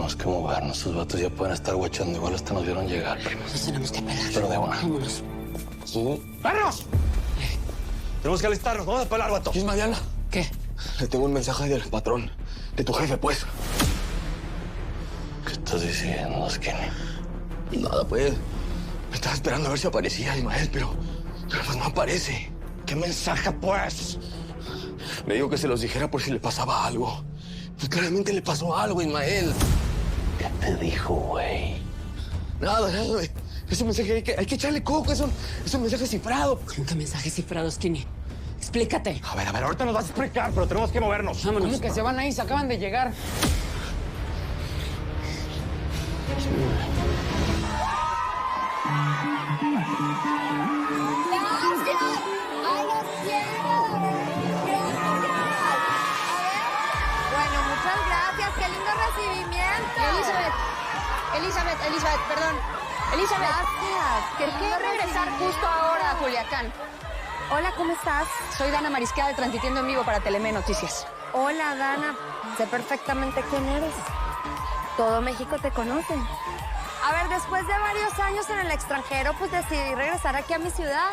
Tenemos que movernos. Sus vatos ya pueden estar guachando. Igual hasta nos vieron llegar. Nos tenemos que pelar. Pero de una. Vámonos. Sí. ¡Perros! Tenemos que alistarnos. Vamos a pelar, vato. ¿Quién es Mariana? ¿Qué? Le tengo un mensaje del patrón. De tu jefe, pues. ¿Qué estás diciendo, Skinny? Nada, pues. Me estaba esperando a ver si aparecía, Ismael, pero pues no aparece. ¿Qué mensaje, pues? Me dijo que se los dijera por si le pasaba algo. Pues claramente le pasó algo, Ismael. ¿Qué te dijo, güey? Nada. Ese mensaje hay que echarle coco. Es un mensaje cifrado. ¿Cómo que mensaje cifrado, Skinny? Explícate. A ver, ahorita nos vas a explicar, pero tenemos que movernos. Vámonos. ¿Cómo que se van ahí? Se acaban de llegar. Bueno, muchas gracias. Qué lindo recibimiento. Elizabeth, perdón. Elizabeth, Gracias. quería regresar justo ahora a Culiacán. Hola, ¿cómo estás? Soy Dana Mariscal, transmitiendo en vivo para Telemé Noticias. Hola, Dana. Sé perfectamente quién eres. Todo México te conoce. A ver, después de varios años en el extranjero, pues decidí regresar aquí a mi ciudad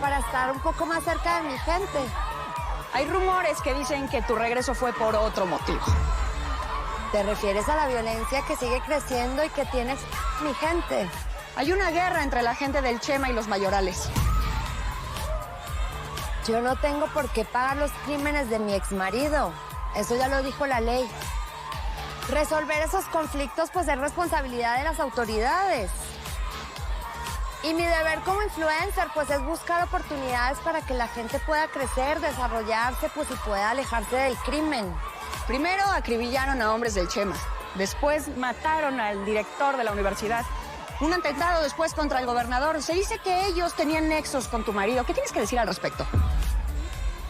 para estar un poco más cerca de mi gente. Hay rumores que dicen que tu regreso fue por otro motivo. ¿Te refieres a la violencia que sigue creciendo y que tiene mi gente? Hay una guerra entre la gente del Chema y los mayorales. Yo no tengo por qué pagar los crímenes de mi exmarido. Eso ya lo dijo la ley. Resolver esos conflictos, pues, es responsabilidad de las autoridades. Y mi deber como influencer, pues, es buscar oportunidades para que la gente pueda crecer, desarrollarse, pues, y pueda alejarse del crimen. Primero acribillaron a hombres del Chema. Después mataron al director de la universidad. Un atentado después contra el gobernador. Se dice que ellos tenían nexos con tu marido. ¿Qué tienes que decir al respecto?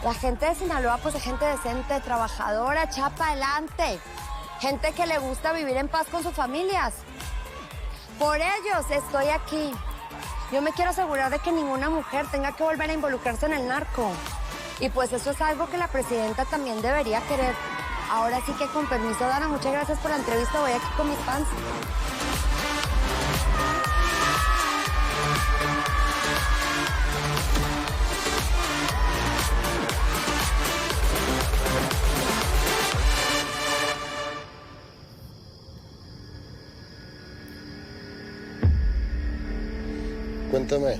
La gente de Sinaloa, pues, es gente decente, trabajadora, echa para adelante. Gente que le gusta vivir en paz con sus familias. Por ellos estoy aquí. Yo me quiero asegurar de que ninguna mujer tenga que volver a involucrarse en el narco. Y pues eso es algo que la presidenta también debería querer. Ahora sí que con permiso, Dana, muchas gracias por la entrevista. Voy aquí con mis fans. Cuéntame,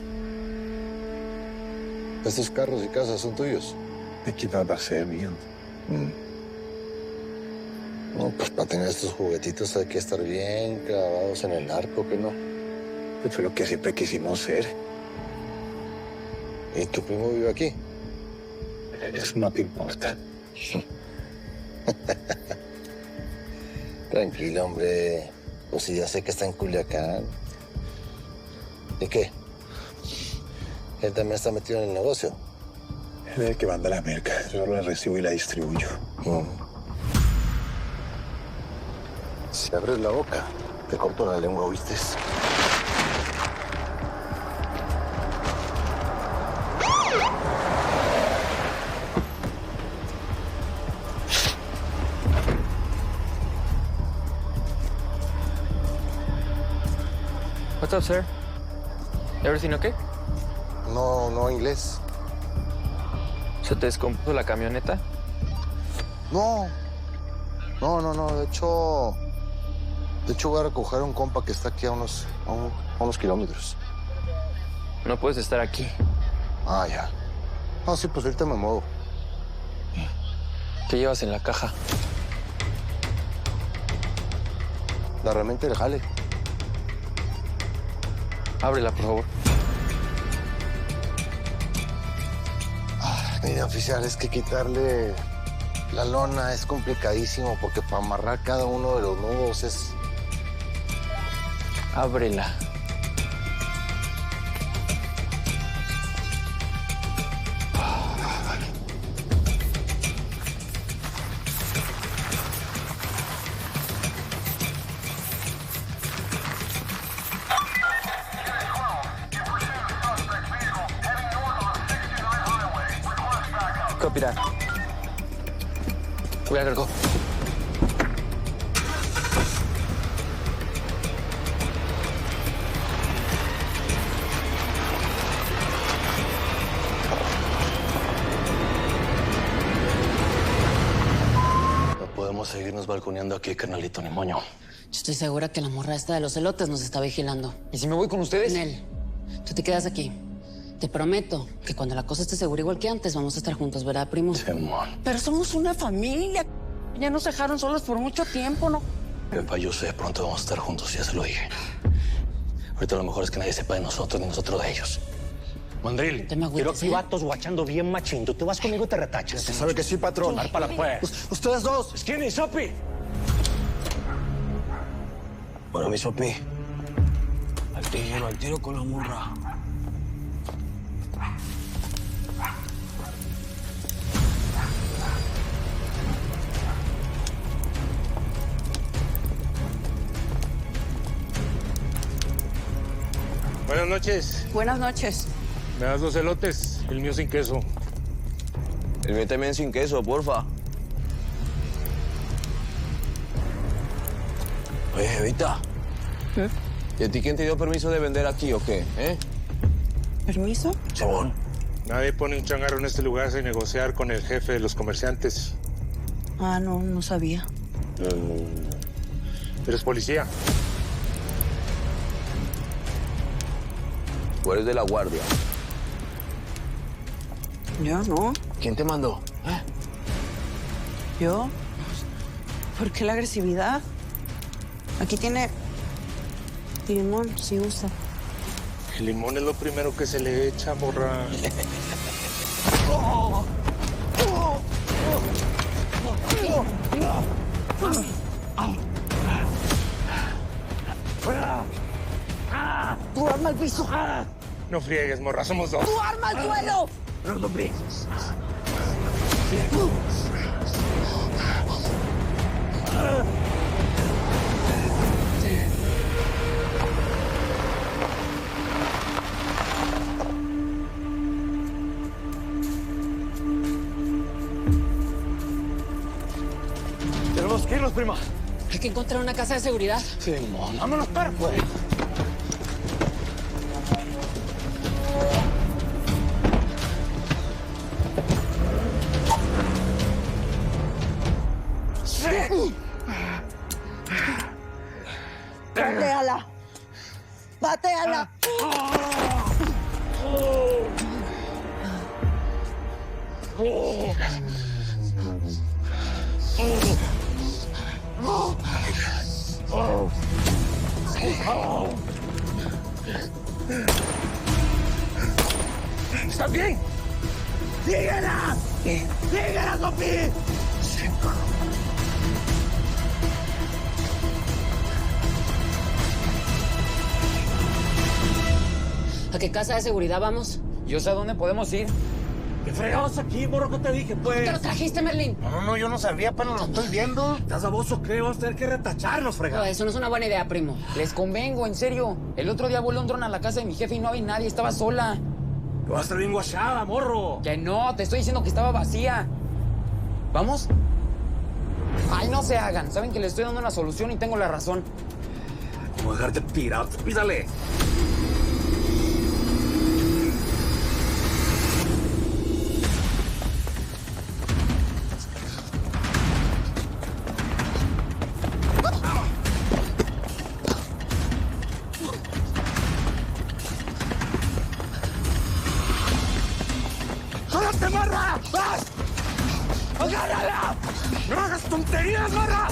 ¿estos carros y casas son tuyos? ¿De qué va a ser mío? No, pues para tener estos juguetitos hay que estar bien clavados en el arco, ¿que no? Pues fue lo que siempre quisimos ser. ¿Y tu primo vive aquí? Eso no te importa. Tranquilo, hombre. Pues sí, ya sé que está en Culiacán. ¿Y qué? Él también está metido en el negocio. Él es el que manda la merca. Yo la recibo y la distribuyo. Si abres la boca, te corto la lengua, ¿oíste? What's up, sir? Everything okay? No inglés. ¿Se te descompuso la camioneta? No. De hecho voy a recoger a un compa que está aquí a unos kilómetros. No puedes estar aquí. Ah, ya. No, sí, pues ahorita me muevo. ¿Qué llevas en la caja? La herramienta del jale. Ábrela, por favor. Mira, oficial, es que quitarle la lona es complicadísimo porque para amarrar cada uno de los nudos es... Ábrela. Copy that. Voy a cargar. seguirnos balconeando aquí, carnalito, ni moño. Yo estoy segura que la morra esta de los elotes nos está vigilando. ¿Y si me voy con ustedes? Nel, tú te quedas aquí. Te prometo que cuando la cosa esté segura igual que antes, vamos a estar juntos, ¿verdad, primo? Simón. Pero somos una familia. Ya nos dejaron solos por mucho tiempo, ¿no? Pepa, yo sé, pronto vamos a estar juntos, ya se lo dije. Ahorita lo mejor es que nadie sepa de nosotros ni nosotros de ellos. Mandril, Te me agüites, quiero aquí ¿eh? vatos guachando bien machín. Tú te vas conmigo y te retachas. Se sabe que sí, patrón. Párpala, pues. Ustedes dos. Skinny, Sopi. Bueno, mi Sopi. Al tiro con la morra. Buenas noches. Buenas noches. ¿Me das 2 elotes? El mío sin queso. El mío también sin queso, porfa. Oye, Evita. ¿Y a ti quién te dio permiso de vender aquí o qué, ¿Permiso? Chabón. Nadie pone un changarro en este lugar sin negociar con el jefe de los comerciantes. Ah, no sabía. ¿Eres policía? Tú eres de la guardia. Yo no. ¿Quién te mandó? ¿Yo? ¿Por qué la agresividad? Aquí tiene limón, si gusta. El limón es lo primero que se le echa, morra. ¡Tú arma al piso! No friegues, morra, somos 2. ¡Tú arma al suelo! Tenemos que irnos, prima. Hay que encontrar una casa de seguridad. Simón. Vámonos, para, pues. ¡Pateala! ¡Pateala! ¿Estás bien? ¡Síguela! ¡Síguela, Sopi! ¿A qué casa de seguridad vamos? Yo sé a dónde podemos ir. ¿Qué fregados aquí, morro? ¿Qué te dije, pues? ¿Te lo trajiste, Merlín? No, yo no sabía, pero lo estoy viendo. ¿Estás baboso? ¿Qué? Vamos a tener que retacharnos, No, fregado. eso no es una buena idea, primo. Les convengo, en serio. El otro día voló un dron a la casa de mi jefe y no había nadie, estaba sola. Tú vas a estar bien guachada, morro. Que no, te estoy diciendo que estaba vacía. ¿Vamos? Ay, no se hagan. Saben que les estoy dando una solución y tengo la razón. ¿Cómo dejarte tirado? Písale. ¡Jálate, morra! ¡Vas! ¡Agárrala! ¡No hagas tonterías, morra!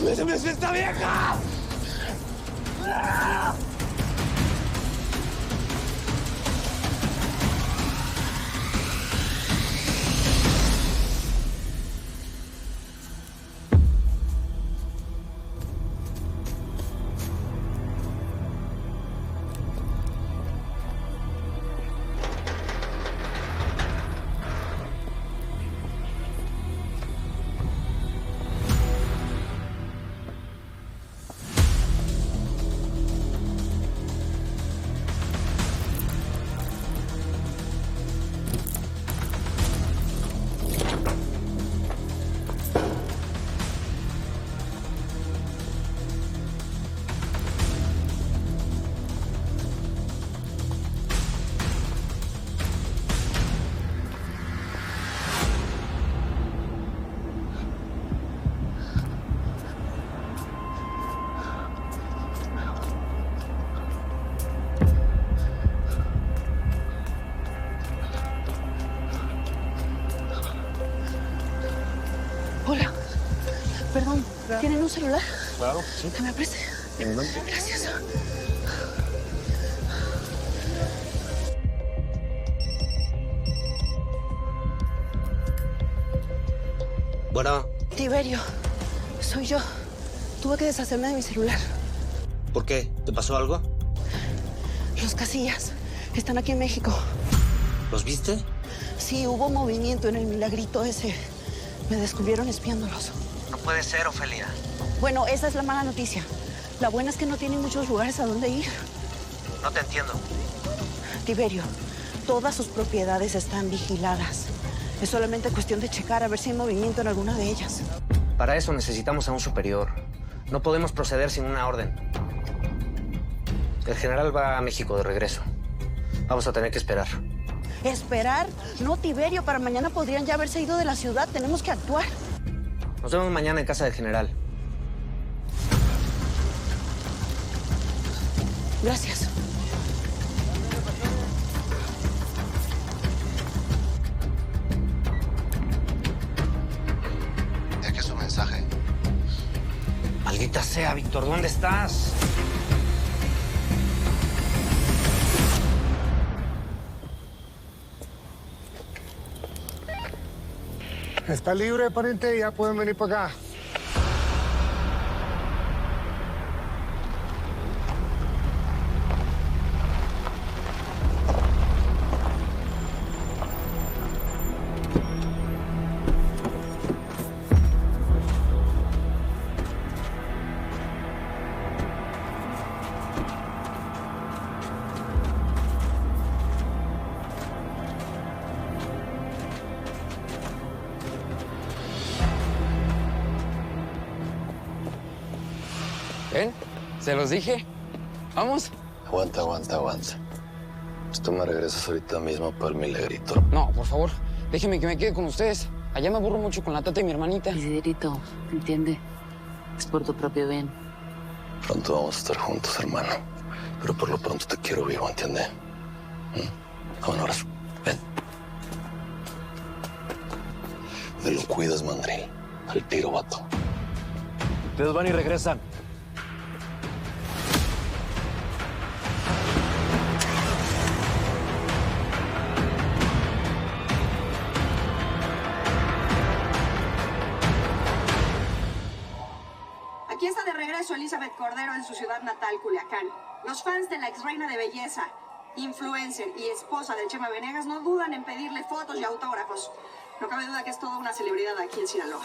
¡Déjame ver esta vieja! Hola. Perdón, ¿tienen un celular? Claro, sí. ¿Que me preste? Gracias. Bueno, Tiberio, soy yo. Tuve que deshacerme de mi celular. ¿por qué? ¿Te pasó algo? Los Casillas están aquí en México. ¿Los viste? Sí, hubo movimiento en el Milagrito ese. Me descubrieron espiándolos. No puede ser, Ofelia. Bueno, esa es la mala noticia. La buena es que no tienen muchos lugares a donde ir. No te entiendo. Tiberio, todas sus propiedades están vigiladas. Es solamente cuestión de checar a ver si hay movimiento en alguna de ellas. Para eso necesitamos a un superior. No podemos proceder sin una orden. El general va a México de regreso. Vamos a tener que esperar. ¿Esperar? No, Tiberio, para mañana podrían ya haberse ido de la ciudad. Tenemos que actuar. Nos vemos mañana en casa del general. Gracias. Es que es un mensaje. Maldita sea, Víctor, ¿dónde estás? Está libre, pariente, ya pueden venir para acá. ¿Ven? Se los dije. Vamos. Aguanta. Pues tú me regresas ahorita mismo para el Milagrito. No, por favor, déjenme que me quede con ustedes. Allá me aburro mucho con la tata y mi hermanita. Isidrito, entiende. Es por tu propio bien. Pronto vamos a estar juntos, hermano. Pero por lo pronto te quiero vivo, ¿entiendes? Un abrazo. Ven. Me lo cuidas, mandril. Al tiro, vato. Ustedes van y regresan. Aquí está de regreso Elizabeth Cordero en su ciudad natal, Culiacán. Los fans de la ex reina de belleza, influencer y esposa del Chema Venegas no dudan en pedirle fotos y autógrafos. No cabe duda que es toda una celebridad aquí en Sinaloa.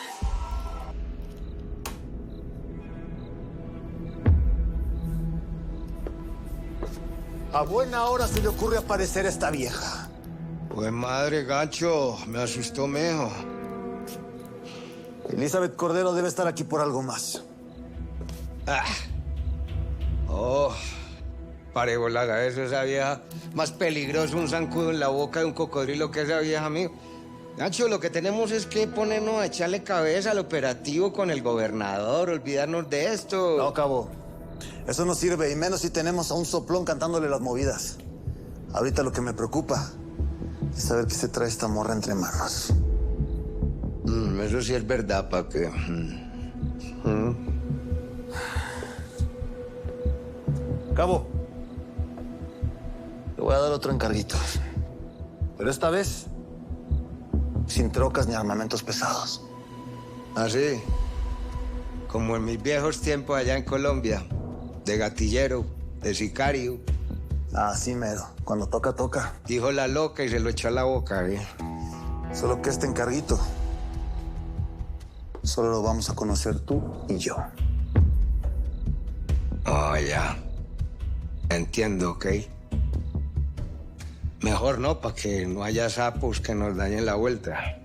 A buena hora se le ocurre aparecer esta vieja. Pues madre, gacho, me asustó, mejo. Elizabeth Cordero debe estar aquí por algo más. Oh, pare bolaga, eso, esa vieja. Más peligroso un zancudo en la boca de un cocodrilo que esa vieja, amigo. Nacho, lo que tenemos es que ponernos a echarle cabeza al operativo con el gobernador, olvidarnos de esto. No, cabo. Eso no sirve, y menos si tenemos a un soplón cantándole las movidas. Ahorita lo que me preocupa es saber qué se trae esta morra entre manos. Eso sí es verdad, pa' que... Cabo, Le voy a dar otro encarguito. pero esta vez sin trocas ni armamentos pesados. Así, como en mis viejos tiempos allá en Colombia, de gatillero, de sicario. Así mero, cuando toca, toca. Dijo la loca y se lo echó a la boca, ¿eh? Solo que este encarguito solo lo vamos a conocer tú y yo. Oh, ya. Entiendo, ¿ok? Mejor no, para que no haya sapos que nos dañen la vuelta.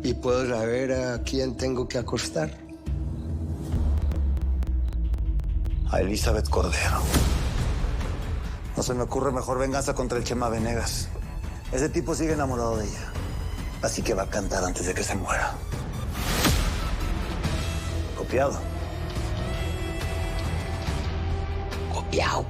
Y puedo saber a quién tengo que acostar. A Elizabeth Cordero. No se me ocurre mejor venganza contra el Chema Venegas. Ese tipo sigue enamorado de ella. Así que va a cantar antes de que se muera. Copiado. Copiado.